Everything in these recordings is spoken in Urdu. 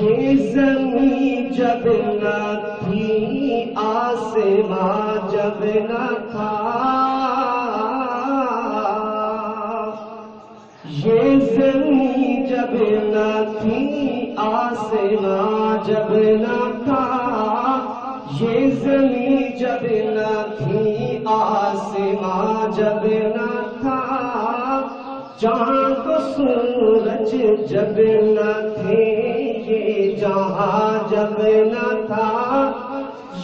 یہ زمین جب نہ تھی آسمان جب نہ تھا، یہ زمین جب نہ تھی آسمان جب نہ تھا، یہ زمین جب نہ تھی آسمان جب نہ تھا، چاند و سورج جب نہ تھے، یہ جہاں جب نہ تھا،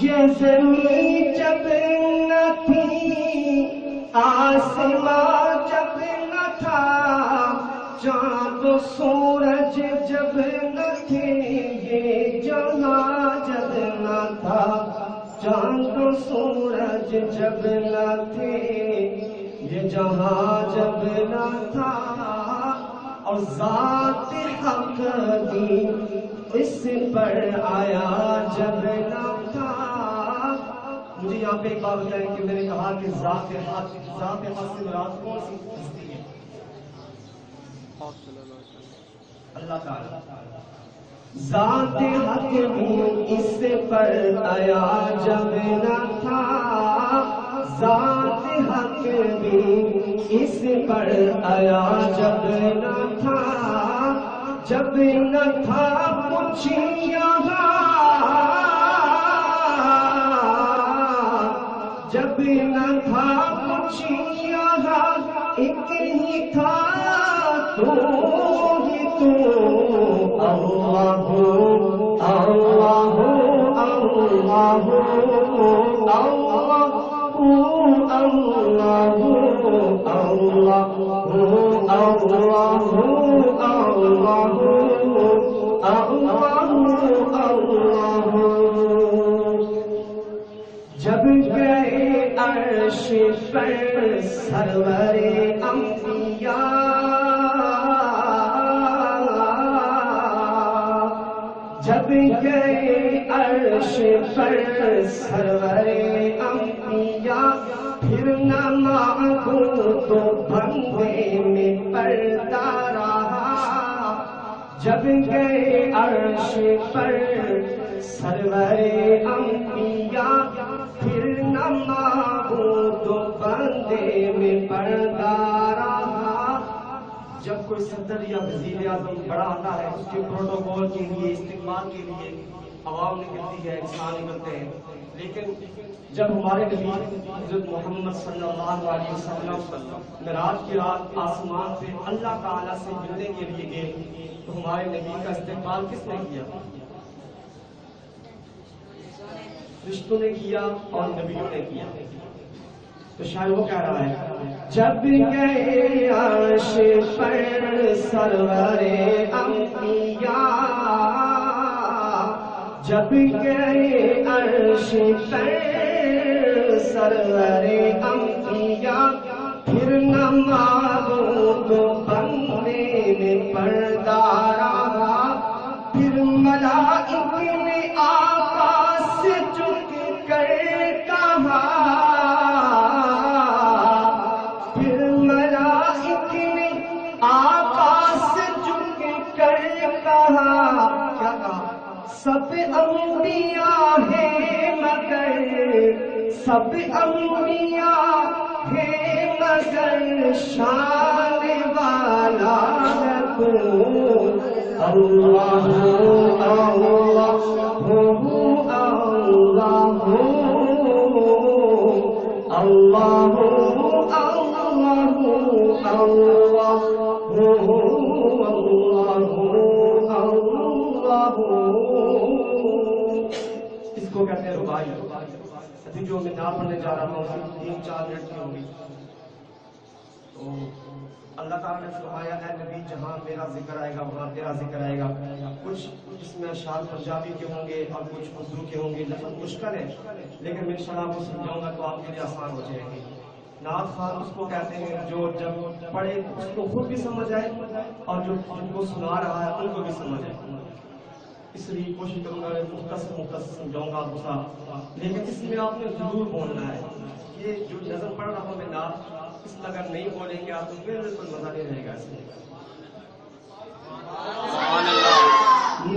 یہ زمین جب نہ تھی آسمان جب نہ تھا، چاند و سورج جب نہ تھے، یہ جہاں جب نہ تھا، چاند و سورج جب نہ تھے، یہ جہاں جب نہ تھا، اور ذات حق بھی اس پر آیا جب نہ تھا۔ مجھے یہاں پہ ایک بات بتائیں کہ میں نے کہا کہ ذات حق سے مراد کون سی ہستی ہے؟ اللہ تعالیٰ۔ ذات حق بھی اس پر آیا جب نہ تھا، ذات حق بھی اس پر آیا جب نہ تھا، جب نہ تھا کچھ یہاں، جب نہ تھا کچھ یہاں، ایک ہی تھا تو ہی تو، اللہ اللہ اللہ جب گئے عرش پر سرور انبیاء، جب گئے عرش پر سرور انبیاء، پھر نہ معبود و بندے میں پردہ رہا، جب گئے عرش پر سرور انبیاء، پھر نہ معبود و بندے میں پردہ رہا۔ جب کوئی صدر یا وزیر اعظم بڑا آتا ہے، اس کے پروٹوکول کے لیے، استقبال کے لیے عوام نکلتی ہے، انسان نکلتے ہیں، لیکن جب ہمارے نبی حضرت محمد صلی اللہ علیہ وسلم معراج کی رات آسمان سے اللہ تعالیٰ سے ملنے کے لیے گئے، تو ہمارے نبی کا استقبال کس نے کیا؟ فرشتوں نے کیا اور نبیوں نے کیا۔ تو شاید وہ کہہ رہا ہے، جب گئے عرش پر سرور انبیاء، جب گئے عرش پر سرور انبیاء، پھر نہ معبود و بندے میں پردہ رہا، پھر ملائک نے آقا سے جھک کر کہا، پھر ملائک نے آقا سے جھک کر کہا، کیا کہا؟ سب انبیاء ہیں مگر، سب انبیاء ہیں مگر شان والا ہے تو، اللہ اللہ اللہ اس کو کہتے ہیں رباعی۔ ابھی جو میں نعت پڑھنے جا رہا ہوں 3-4 منٹ کی ہوگی، تو اللہ تعالیٰ نے فرمایا اے نبی جہاں میرا ذکر آئے گا وہاں تیرا ذکر آئے گا. کچھ اس میں اشعار پنجابی کے ہوں گے اور کچھ اردو کے ہوں گے، لفظ مشکل ہے لیکن میں انشاءاللہ آپ کو سمجھاؤں گا تو آپ کے لیے آسان ہو جائے گی. نعت خان اس کو کہتے ہیں جو جب پڑھے اس کو خود بھی سمجھ آئے اور جو جن کو سنا رہا ہے ان کو بھی سمجھ آئے. اس لیے کوشش کروں گا مختصر سمجھاؤں گا آپ کو ساتھ، لیکن اس میں آپ نے ضرور بولنا ہے. یہ جو نظم پڑھ رہا ہوں میں نعت، اس میں اگر نہیں بولیں گے آپ تو بالکل مزہ نہیں رہے گا. اس میں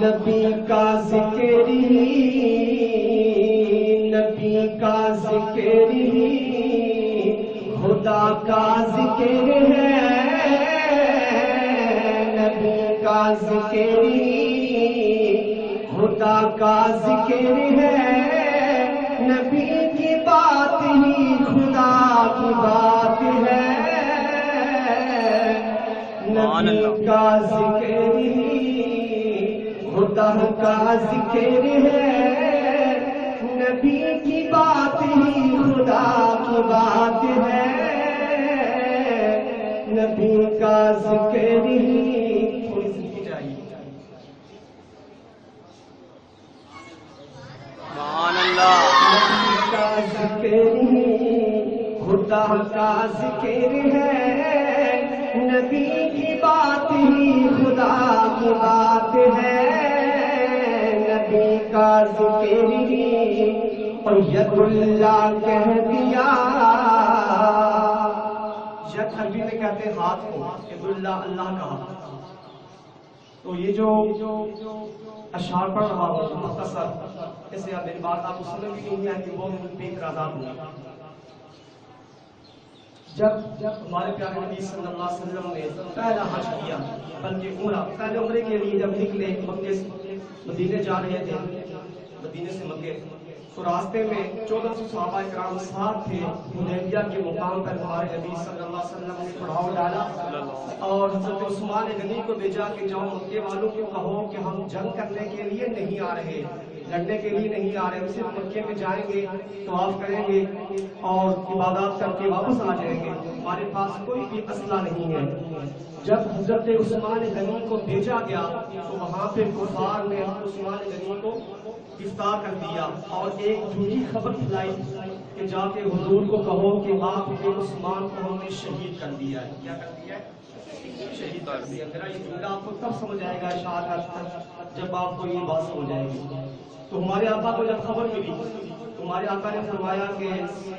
نبی کا ذکر ہی، نبی کا ذکر ہی خدا کا ذکر ہے. نبی کا ذکر ہی خدا کا ذکر ہے. نبی کی بات ہی خدا کی بات ہے. نبی کا ذکر ہی خدا کا ذکر ہے. نبی کی بات ہی خدا کی بات ہے. نبی کا ذکر ہی، تھوڑی سی چاہیے. سبحان اللہ. نبی کا ذکر ہی خدا کا ذکر ہے. نبی کی بات ہی خدا کی بات ہے. نبی کا ذکر ہی اور ید اللہ کہہ دیا. ید عربی میں کہتے ہیں ہاتھ کو، ید اللہ اللہ کا ہاتھ. تو یہ جو اشعار پڑھ رہا ہوں مختصر، اس سے میری بات آپ کو سمجھ بھی نہیں آئی کہ وہ بے اعتراضات ہوئی. جب ہمارے پیارے نبی صلی اللہ علیہ وسلم نے پہلا حج کیا، بلکہ عمرہ، پہلے عمرے کے لیے جب نکلے مکے سے مدینے جا رہے تھے، مدینے سے مکے، تو راستے میں 1400 صحابہ کرام ساتھ تھے. حدیبیہ کے مقام پر ہمارے نبی صلی اللہ علیہ وسلم نے پڑاؤ ڈالا اور حضرت عثمان غنی کو بھیجا کہ جاؤ مکے والوں کو کہو کہ ہم جنگ کرنے کے لیے نہیں آ رہے، لڑنے کے لیے نہیں آ رہے، صرف مکے میں جائیں گے، طواف کریں گے اور عبادات کر کے واپس آ جائیں گے، ہمارے پاس کوئی بھی اسلحہ نہیں ہے. جب حضرت عثمان غنی کو بھیجا گیا تو وہاں پہ کفار نے عثمان غنی کو گرفتار کر دیا اور ایک جھوٹی خبر پھیلائی کہ جا کے حضور کو کہو کہ آپ کے عثمان کو ہم نے شہید کر دیا ہے. کیا کر دیا ہے؟ شہید کر دیا. میرا یہ جملہ آپ کو تب سمجھ آئے گا شاید جب آپ کو یہ بات سمجھ آئے گی. تو ہمارے آقا کو جب خبر ملی تو ہمارے آقا نے فرمایا کہ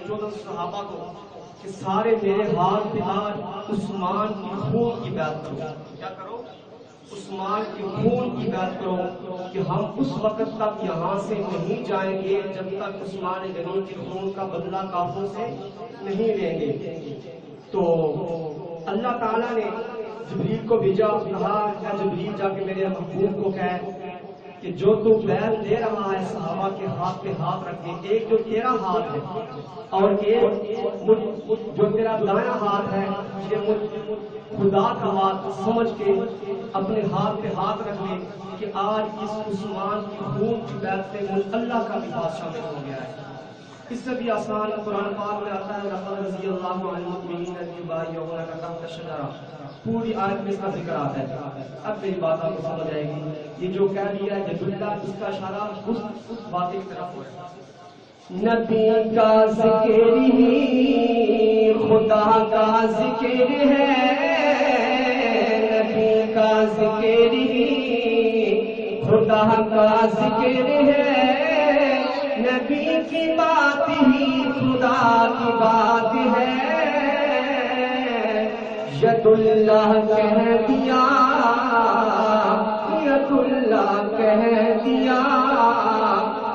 14 صحابہ کو کہ سارے میرے ہاتھ پہ ہاتھ عثمان کی خون کی بیعت کرو. کیا کرو؟ عثمان کی خون کی بیعت کرو کہ ہم اس وقت تک یہاں سے نہیں جائیں گے جب تک عثمان غنی کے خون کا بدلہ کافروں سے نہیں لیں گے. تو اللہ تعالیٰ نے جبریل کو بھیجا، کہا کہ جبریل جا کے میرے محبوب کو کہے کہ جو تو بیعت دے رہا ہے صحابہ کے ہاتھ پہ ہاتھ رکھ کے، ایک جو تیرا ہاتھ ہے اور ایک جو تیرا دایاں ہاتھ ہے، یہ خدا کا ہاتھ سمجھ کے اپنے ہاتھ پہ ہاتھ رکھ لے کہ آج اس عثمان کی خون کی بیعت سے اللہ کا بھی ہاتھ شامل ہو گیا ہے. اس سے بھی آسان قرآن پاک میں آتا ہے لقد رضی اللہ عن المؤمنین اذ یبایعونک تحت الشجرہ، پوری آیت میں اس کا ذکر آتا ہے. اب میری بات آپ کو سمجھ آئے گی. یہ جو کہہ دیا ہے جب اللہ، اس کا اشارہ اس بات کی طرف ہو ہے. نبی کا ذکر ہی خدا کا ذکر ہے. نبی کا ذکر ہی خدا کا ذکر ہے. نبی کی بات ہی خدا کی بات ہے. ید اللہ کہہ دیا، ید اللہ کہہ دیا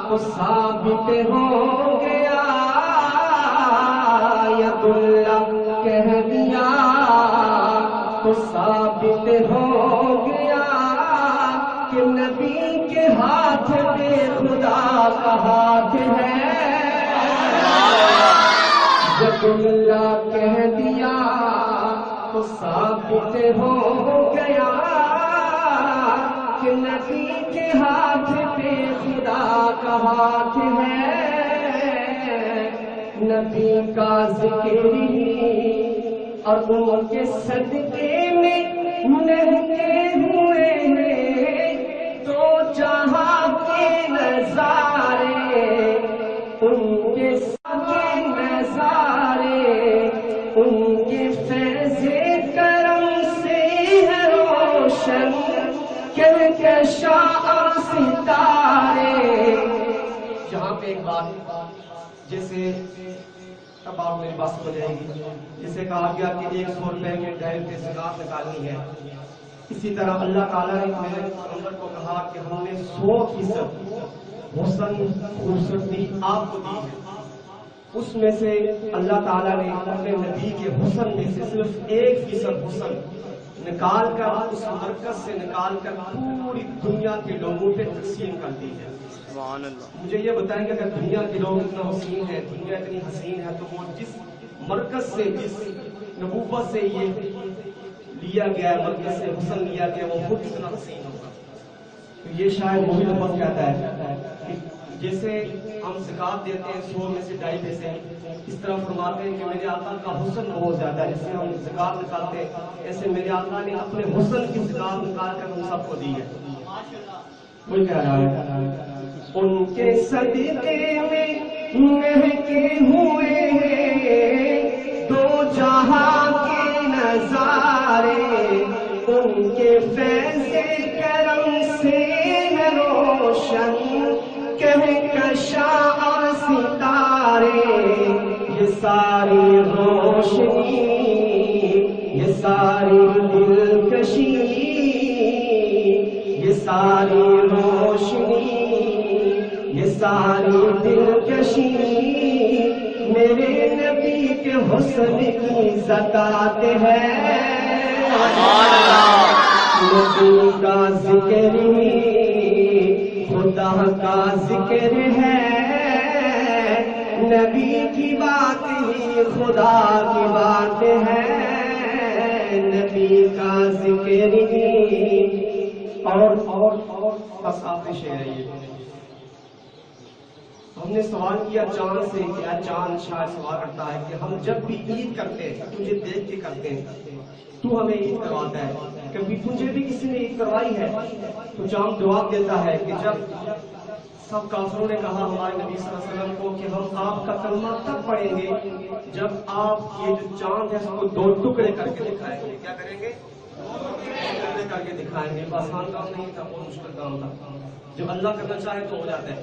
تو ثابت ہو گیا. ید اللہ کہہ دیا تو ثابت ہو گیا کہ نبی کے ہاتھ میں خدا کا ہاتھ ہے. ید اللہ کہہ دیا تو ثابت ہو گیا کہ نبی کے ہاتھ پہ خدا کا ہاتھ ہے. نبی کا ذکر ہی اور ان کے صدقے میں نہتے ہوئے ہیں تو جہاں کے نظارے، ان کے سارے نظارے ان کے فیض کرم سے ہے روشن کہکشاں اور ستارے۔ یہاں پہ ایک بات، جیسے اب آپ میری بات سمجھ جائیں گی، جسے کہا گیا کہ 100 روپے کے ڈھیر پہ زکات نکالنی ہے، اسی طرح اللہ تعالیٰ نے میرے پیغمبر کو کہا کہ ہم نے 100% حسن خوبصورتی آپ کو دی ہے، اس میں سے اللہ تعالیٰ نے اپنے نبی کے حسن میں سے صرف 1% حسن نکال کر اس مرکز سے نکال کر پوری دنیا کے لوگوں پہ تقسیم کر دی ہے۔ مجھے یہ بتائیں کہ اگر دنیا کے لوگ اتنا حسین ہے، دنیا اتنی حسین ہے، تو وہ جس مرکز سے، جس نبوت سے یہ لیا گیا ہے، مرکز سے حسن لیا گیا، وہ خود اتنا حسین ہوگا۔ تو یہ شاید وہی لفظ کہتا ہے کہ جیسے ہم زکات دیتے ہیں 100 میں سے 2.5 پیسے، اس طرح فرماتے ہیں کہ میرے آقا کا حسن بہت زیادہ ہے، جیسے ہم زکات نکالتے ہیں ایسے میرے آقا نے اپنے حسن کی زکات نکال کر ہم سب کو دی ہے۔ وہی کہہ رہا ہے ان کے صدقے میں مہکے ہوئے ہیں دو جہاں کے نظارے، ان کے فیض کرم سے ہے روشن کہکشاں اور ستارے۔ یہ ساری روشنی، یہ ساری دلکشی، یہ ساری روشنی، یہ ساری دلکشی میرے نبی کے حسن کی زکات ہے۔ نبی کا ذکر ہی خدا کا ذکر ہے، نبی کی بات ہی خدا کی بات ہے، نبی کا ذکر ہی اور بس آپ نے شعر ہے یہ۔ ہم نے سوال کیا چاند سے، کیا چاند شاید سوال کرتا ہے کہ ہم جب بھی عید کرتے ہیں تجھے دیکھ کے کرتے ہیں، تو ہمیں عید کرواتا ہے، کبھی تجھے بھی کسی نے عید کروائی ہے؟ تو چاند جواب دیتا ہے کہ جب سب کافروں نے کہا ہمارے نبی صلی اللہ علیہ وسلم کو کہ ہم آپ کا کلمہ تب پڑھیں گے جب آپ یہ جو چاند ہے اس کو 2 ٹکڑے کر کے دکھائیں گے۔ کیا کریں گے؟ 2 ٹکڑے کر کے دکھائیں گے۔ آسان کام نہیں تھا، بہت مشکل کام تھا، جب اللہ کرنا چاہے تو ہو جاتا ہے۔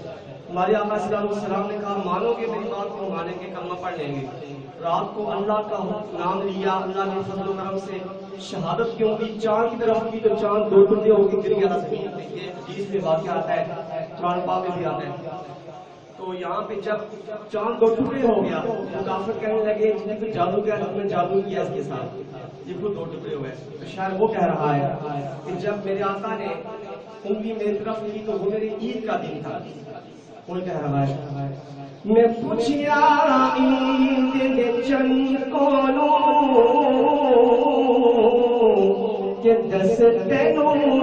ہمارے آقا صلی اللہ علیہ وسلم نے کہا مانو گے میری بات کو، مانیں گے، کلمہ پڑھ لیں گے۔ رات کو اللہ کا نام لیا، اللہ نے فضل و کرم سے شہادت کیوں دی، چاند کی طرف کی تو چاند 2 ٹکڑے ہو کے گر گیا زمین پہ۔ یہ حدیث میں واقعہ آتا ہے، قرآن پاک میں بھی آتا ہے۔ تو یہاں پہ جب چاند 2 ٹکڑے ہو گیا تو کافر کہنے لگے جس نے کوئی جادو کیا، ہم نے جادو کیا اس کے ساتھ، یہ خود 2 ٹکڑے ہوئے۔ تو شاید وہ کہہ رہا ہے کہ جب میرے آقا نے انگلی میری طرف کی تو وہ میری عید کا دن تھا۔ کوئی کہہ رہا ہے میں پوچھیا عید دے چند کولوں کہ دس تینوں